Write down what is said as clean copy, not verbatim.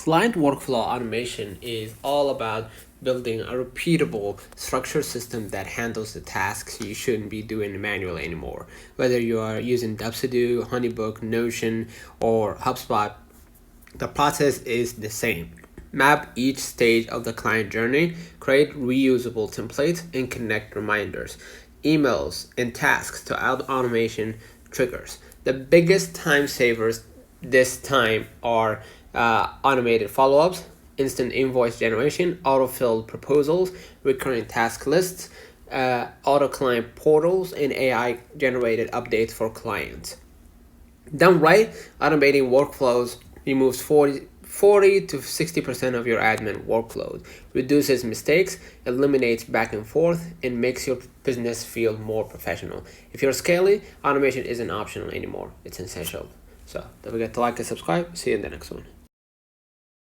Client workflow automation is all about building a repeatable, structured system that handles the tasks you shouldn't be doing manually anymore. Whether you are using Dubsudo, Honeybook, Notion, or HubSpot, the process is the same. Map each stage of the client journey, create reusable templates, and connect reminders, emails, and tasks to automation triggers. The biggest time savers this time are automated follow-ups, instant invoice generation, auto-filled proposals, recurring task lists, auto client portals, and AI-generated updates for clients. Done right, automating workflows removes 40 to 60% of your admin workload, reduces mistakes, eliminates back and forth, and makes your business feel more professional. If you're scaling, automation isn't optional anymore. It's essential. So don't forget to like and subscribe. See you in the next one.